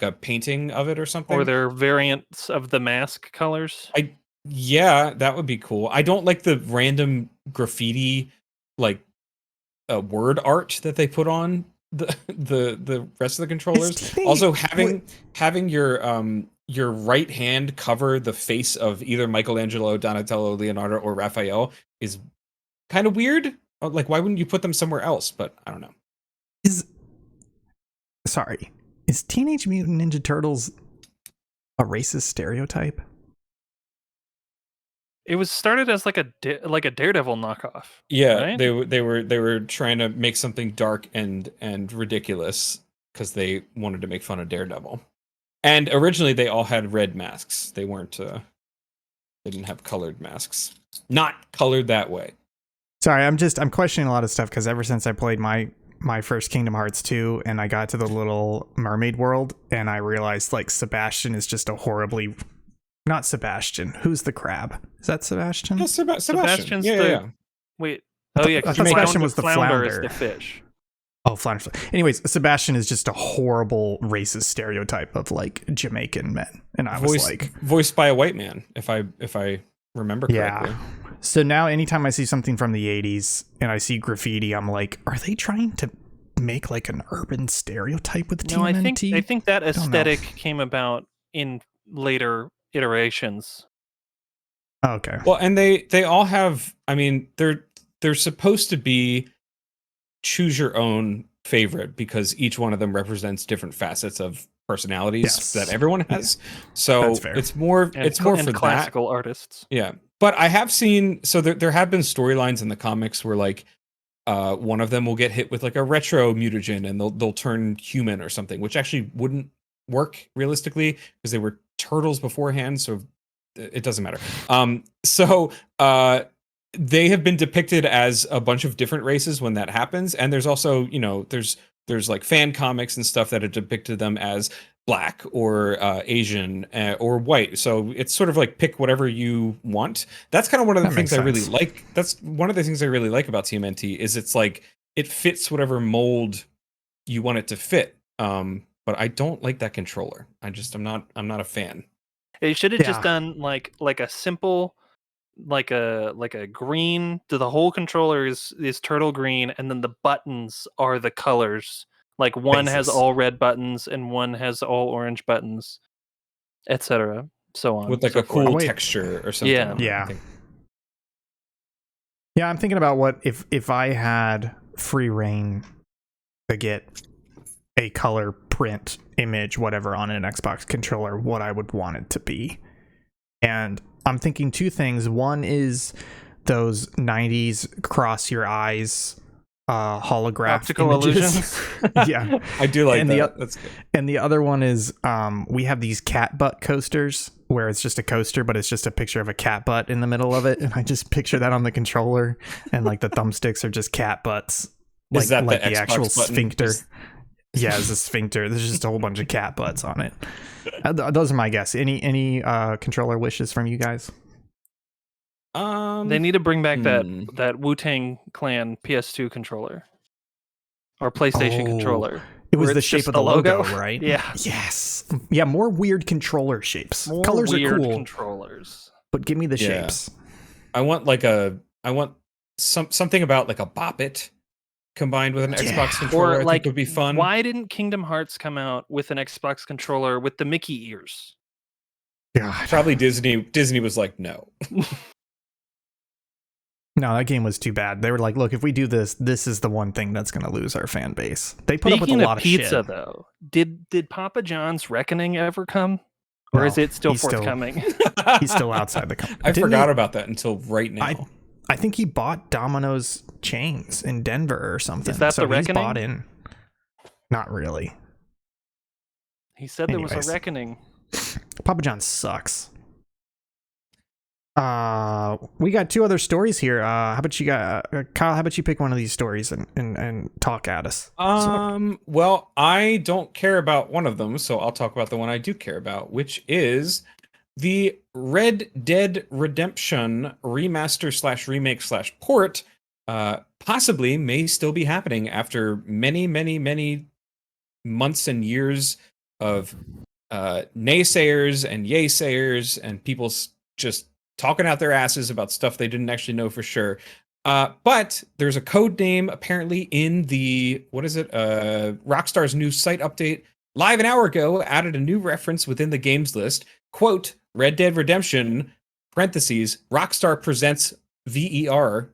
a painting of it or something. Or their variants of the mask colors. Yeah, that would be cool. I don't like the random graffiti like word art that they put on the rest of the controllers. teenage- Also having your right hand cover the face of either Michelangelo, Donatello, Leonardo, or Raphael is kind of weird. Like, why wouldn't you put them somewhere else? But I don't know. Is Teenage Mutant Ninja Turtles a racist stereotype? It was started as like a Daredevil knockoff. Yeah, right? they were trying to make something dark and ridiculous because they wanted to make fun of Daredevil. And originally they all had red masks. They weren't They didn't have colored masks. Not colored that way. Sorry, I'm questioning a lot of stuff because ever since I played my first Kingdom Hearts 2 and I got to the little mermaid world and I realized like Sebastian is just a horribly not Sebastian. Who's the crab? Is that Sebastian? Yeah, Sebastian's yeah. Wait. Oh yeah, I thought Sebastian was the flounder. flounder. Is the fish. Oh, flounder. Anyways, Sebastian is just a horrible racist stereotype of like Jamaican men, and I was like, voiced by a white man, if I remember correctly. Yeah. So now, anytime I see something from the '80s and I see graffiti, I'm like, are they trying to make like an urban stereotype with TMNT? No, I think that aesthetic came about in later iterations. Okay. Well, and they all have. I mean, they're supposed to be choose your own favorite because each one of them represents different facets of personalities that everyone has. So it's more for classical artists. Yeah. But I have seen, so there have been storylines in the comics where like one of them will get hit with like a retro mutagen and they'll turn human or something, which actually wouldn't work realistically because they were turtles beforehand, so it doesn't matter. They have been depicted as a bunch of different races when that happens, and there's also, there's like fan comics and stuff that have depicted them as black or Asian or white. So it's sort of like pick whatever you want. That's kind of one of the things I really like. That's one of the things I really like about TMNT is it's like it fits whatever mold you want it to fit. But I don't like that controller. I'm not a fan. They should have just done like a simple like a green. The whole controller is turtle green, and then the buttons are the colors. Like one has all red buttons and one has all orange buttons, etc. So on. With like a cool texture or something. Yeah. Yeah, I'm thinking about what if I had free reign to get a color print image, whatever, on an Xbox controller, what I would want it to be. And I'm thinking two things. One is those 90s cross your eyes holograph optical images. illusions. Yeah, I do like that. That's good. And the other one is we have these cat butt coasters where it's just a coaster, but it's just a picture of a cat butt in the middle of it, and I just picture that on the controller, and like the thumbsticks are just cat butts. Is that like the actual button? sphincter? Yeah, it's a sphincter. There's just a whole bunch of cat butts on it. Those are my guess. Any controller wishes from you guys? They need to bring back that Wu-Tang Clan PS2 controller or PlayStation controller. It was the shape of the logo, right? Yeah. Yes. Yeah, more weird controller shapes. More Colors weird are cool, controllers. but give me the shapes. I want something about like a Bop It combined with an Xbox controller. Or I think would be fun. Why didn't Kingdom Hearts come out with an Xbox controller with the Mickey ears? God. Probably Disney was like, no. No, that game was too bad. They were like, look, if we do this, this is the one thing that's going to lose our fan base. They put up with a lot of pizza, shit. Though, did Papa John's Reckoning ever come? Or is it still forthcoming? He's still outside the company. I forgot about that until right now. I think he bought Domino's chains in Denver or something. Is that the Reckoning? He's bought in. Not really. He said there was a Reckoning. Papa John's sucks. We got two other stories here. How about you Kyle, how about you pick one of these stories and talk at us? Well, I don't care about one of them, so I'll talk about the one I do care about, which is the Red Dead Redemption remaster/remake/port possibly may still be happening after many months and years of naysayers and yaysayers and people just talking out their asses about stuff they didn't actually know for sure. But there's a code name apparently in the, Rockstar's new site update live an hour ago added a new reference within the games list. Quote, Red Dead Redemption, parentheses, Rockstar presents VER,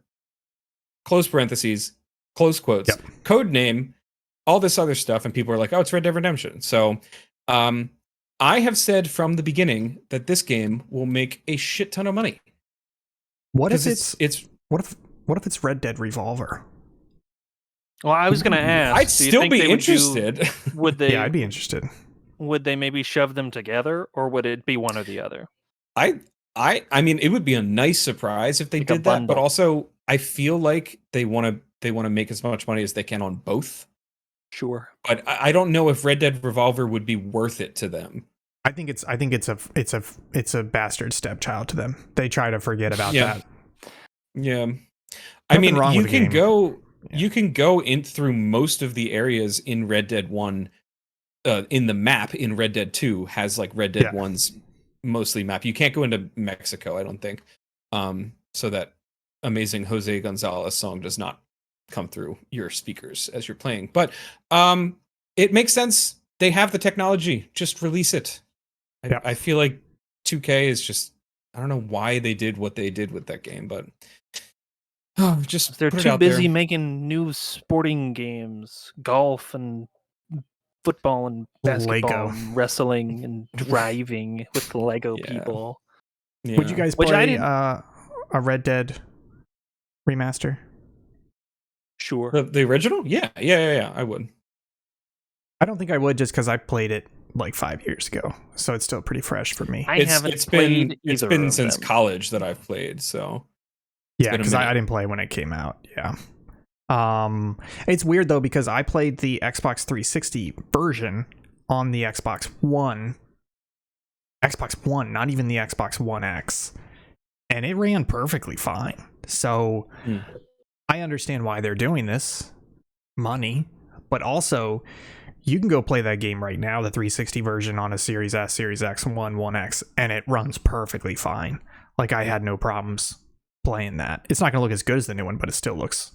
close parentheses, close quotes, code name, all this other stuff. And people are like, oh, it's Red Dead Redemption. So, I have said from the beginning that this game will make a shit ton of money. What if what if it's Red Dead Revolver? Well, I was going to ask. I'd still be interested. Would they? Yeah, I'd be interested. Would they maybe shove them together, or would it be one or the other? I I mean, it would be a nice surprise if they Like a did that, but bundle. also I feel like they want to make as much money as they can on both. Sure. But I don't know if Red Dead Revolver would be worth it to them. I think it's a bastard stepchild to them. They try to forget about Yeah. that. Yeah. I Nothing mean, wrong you with the can game. go Yeah. you can go in through most of the areas in Red Dead 1 in the map. In Red Dead 2 has like Red Dead Yeah. 1's mostly map. You can't go into Mexico, I don't think. So that amazing Jose Gonzalez song does not come through your speakers as you're playing. But it makes sense. They have the technology. Just release it. Yeah. I feel like 2K is just, I don't know why they did what they did with that game, but just They're put it too out busy there. making new sporting games, golf and football and basketball Lego. and wrestling and driving with the Lego Yeah. people. Yeah. Would you guys Which I play didn't- a Red Dead remaster? Sure. The original? Yeah. I would. I don't think I would, just because I played it like 5 years ago, so it's still pretty fresh for me. I haven't It's played been either of since them. college that I've played, so Yeah, been a because minute. I didn't play when it came out. Yeah. It's weird though, because I played the Xbox 360 version on the Xbox One, not even the Xbox One X, and it ran perfectly fine. So I understand why they're doing this, money, but also you can go play that game right now, the 360 version on a Series S, Series X, One X, and it runs perfectly fine. Like, I had no problems playing that. It's not going to look as good as the new one, but it still looks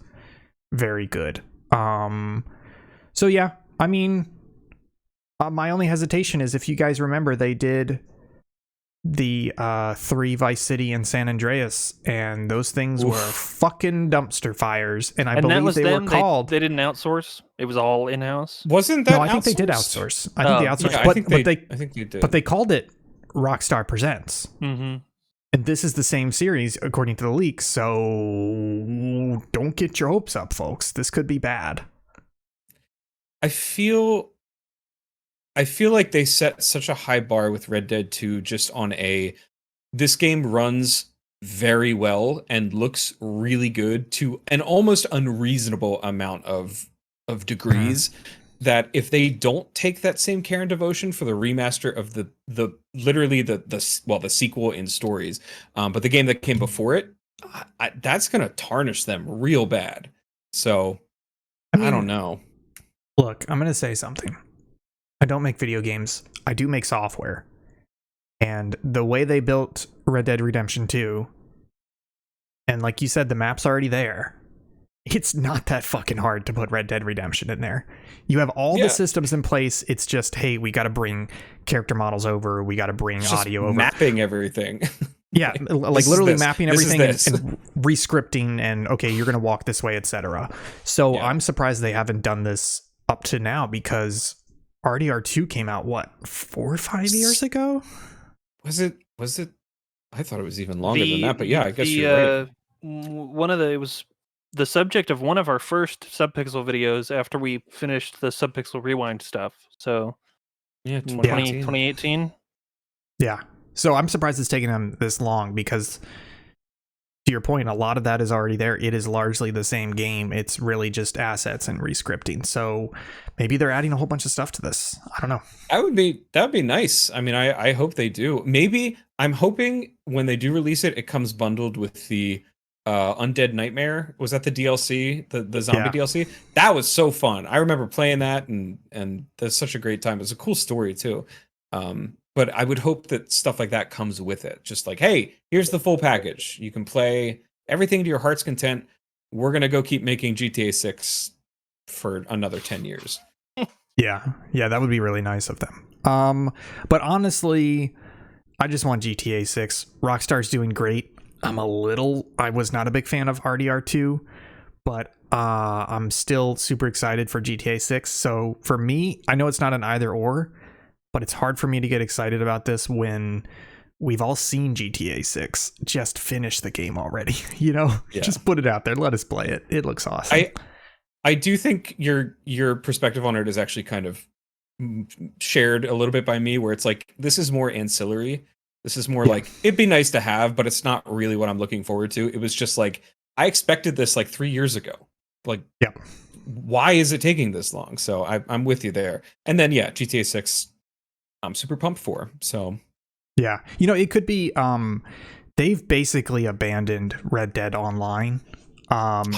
very good. So yeah, I mean, my only hesitation is, if you guys remember, they did the 3 Vice City and San Andreas, and those things were fucking dumpster fires, and I And that believe was they them. were called... They didn't outsource. It was all in-house. Wasn't that No, I think they did outsourced? outsource. I think they Oh, outsourced, Yeah, but I think they did. but they called it Rockstar Presents. Mm-hmm. And this is the same series, according to the leaks, so don't get your hopes up, folks. This could be bad. I feel like they set such a high bar with Red Dead 2 just on this game runs very well and looks really good to an almost unreasonable amount of degrees, that if they don't take that same care and devotion for the remaster of the literally the sequel in stories, but the game that came before it, that's gonna tarnish them real bad. So I don't know. Look, I'm going to say something. I don't make video games. I do make software. And the way they built Red Dead Redemption 2, and like you said, the map's already there. It's not that fucking hard to put Red Dead Redemption in there. You have all the systems in place. It's just, hey, we got to bring character models over. We got to bring audio over. Mapping everything. Yeah, like literally mapping everything and re-scripting, and okay, you're going to walk this way, etc. So I'm surprised they haven't done this up to now, because RDR2 came out, what, 4 or 5 years ago? Was it? I thought it was even longer than that, but yeah, I guess you're right. It was the subject of one of our first Subpixel videos after we finished the Subpixel Rewind stuff. So Yeah, 2018. Yeah. So I'm surprised it's taken them this long, because to your point, a lot of that is already there. It is largely the same game. It's really just assets and rescripting. So maybe they're adding a whole bunch of stuff to this. I don't know. That would be nice. I mean, I hope they do. Maybe I'm hoping when they do release it, it comes bundled with the Undead Nightmare. Was that the DLC, the zombie DLC? That was so fun. I remember playing that, and that's such a great time. It's a cool story too. But I would hope that stuff like that comes with it. Just like, hey, here's the full package. You can play everything to your heart's content. We're gonna go keep making GTA 6 for another 10 years. Yeah, that would be really nice of them. But honestly, I just want GTA 6. Rockstar's doing great. I was not a big fan of RDR2, but I'm still super excited for GTA 6. So for me, I know it's not an either or, but it's hard for me to get excited about this when we've all seen GTA 6. Just finish the game already, Just put it out there. Let us play it. It looks awesome. I do think your perspective on it is actually kind of shared a little bit by me, where it's like, this is more ancillary. This is more like, it'd be nice to have, but it's not really what I'm looking forward to. It was just like, I expected this like 3 years ago. Like, why is it taking this long? So I'm with you there. And then, GTA 6, I'm super pumped for. So, yeah. It could be, they've basically abandoned Red Dead Online.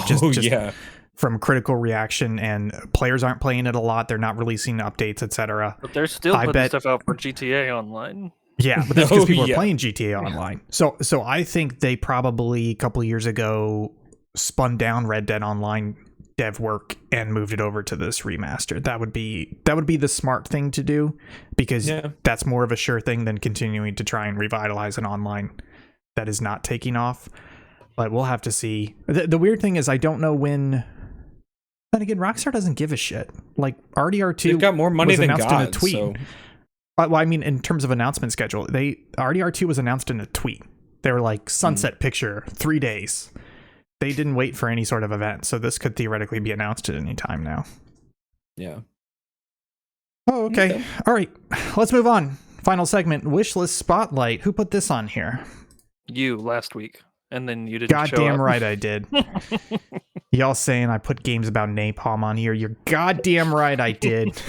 Just from critical reaction, and players aren't playing it a lot. They're not releasing updates, etc. But they're still putting stuff out for GTA Online. Yeah, but that's because people are playing GTA Online. So I think they probably a couple of years ago spun down Red Dead Online dev work and moved it over to this remaster. That would be the smart thing to do, because that's more of a sure thing than continuing to try and revitalize an online that is not taking off. But we'll have to see. The weird thing is I don't know when. Then again, Rockstar doesn't give a shit. Like RDR2, they've got more money than announced God, in a tweet. So. Well, I mean, in terms of announcement schedule, RDR2 was announced in a tweet. They were like, sunset picture, 3 days. They didn't wait for any sort of event, so this could theoretically be announced at any time now. Yeah. Oh, okay. All right, let's move on. Final segment, Wishlist Spotlight. Who put this on here? You, last week. And then you didn't show up. Goddamn right I did. Y'all saying I put games about napalm on here. You're goddamn right I did.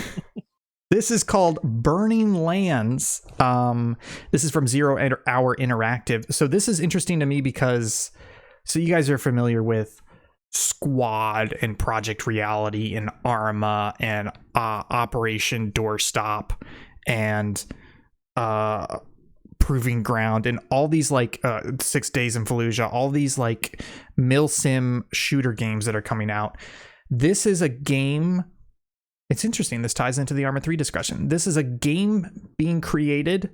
This is called Burning Lands. This is from 0 Hour Interactive. So this is interesting to me because, so you guys are familiar with Squad and Project Reality and Arma and Operation Doorstop and Proving Ground and all these like 6 Days in Fallujah, all these like milsim shooter games that are coming out. This is a game. It's interesting. This ties into the Arma 3 discussion. This is a game being created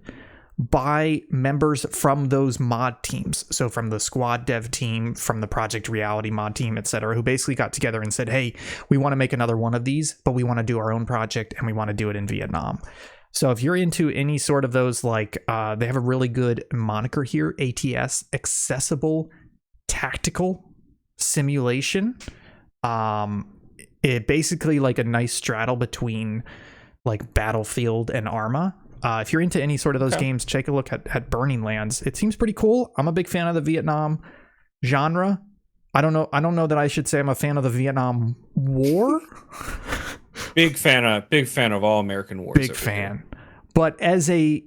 by members from those mod teams. So from the Squad dev team, from the Project Reality mod team, etc., who basically got together and said, hey, we want to make another one of these, but we want to do our own project and we want to do it in Vietnam. So if you're into any sort of those, like they have a really good moniker here, ATS, Accessible Tactical Simulation. It basically like a nice straddle between like Battlefield and Arma. If you're into any sort of those games, take a look at Burning Lands. It seems pretty cool. I'm a big fan of the Vietnam genre. I don't know that I should say I'm a fan of the Vietnam War. Big fan of all American wars. Big fan. But as a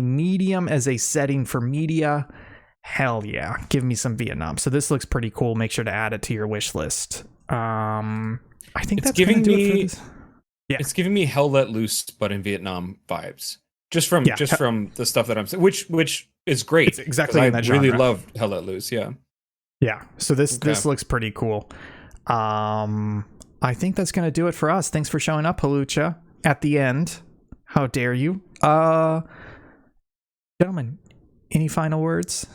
medium, as a setting for media, hell yeah, give me some Vietnam. So this looks pretty cool. Make sure to add it to your wish list. I think that's giving me. It's giving me Hell Let Loose, but in Vietnam vibes. Just from the stuff that I'm saying, which is great. It's exactly in that genre. I really love Hell Let Loose. Yeah. Yeah. So this looks pretty cool. I think that's gonna do it for us. Thanks for showing up, Halucha. At the end, how dare you? Gentlemen, any final words?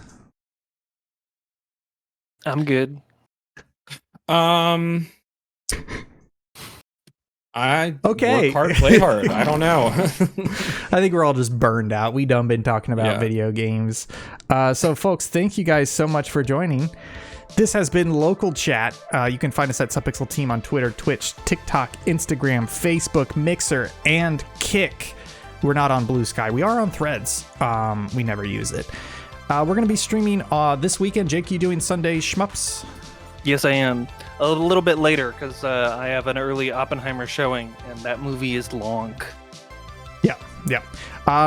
I'm good. I work hard, play hard. I don't know. I think we're all just burned out. We done been talking about video games. So folks, thank you guys so much for joining. This has been Local Chat. You can find us at Subpixel Team on Twitter, Twitch, TikTok, Instagram, Facebook, Mixer, and Kick. We're not on Blue Sky. We are on Threads. We never use it. We're going to be streaming this weekend. Jake, you doing Sunday Shmups? Yes, I am. A little bit later, because I have an early Oppenheimer showing, and that movie is long. Yeah.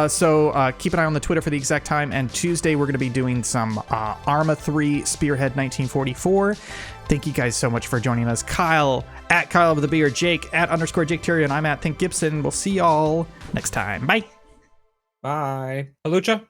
So keep an eye on the Twitter for the exact time. And Tuesday, we're going to be doing some Arma 3 Spearhead 1944. Thank you guys so much for joining us. Kyle, at Kyle of the Beer, Jake, at _Jake Tyrion. I'm at Think Gibson. We'll see y'all next time. Bye. Bye. Halucha.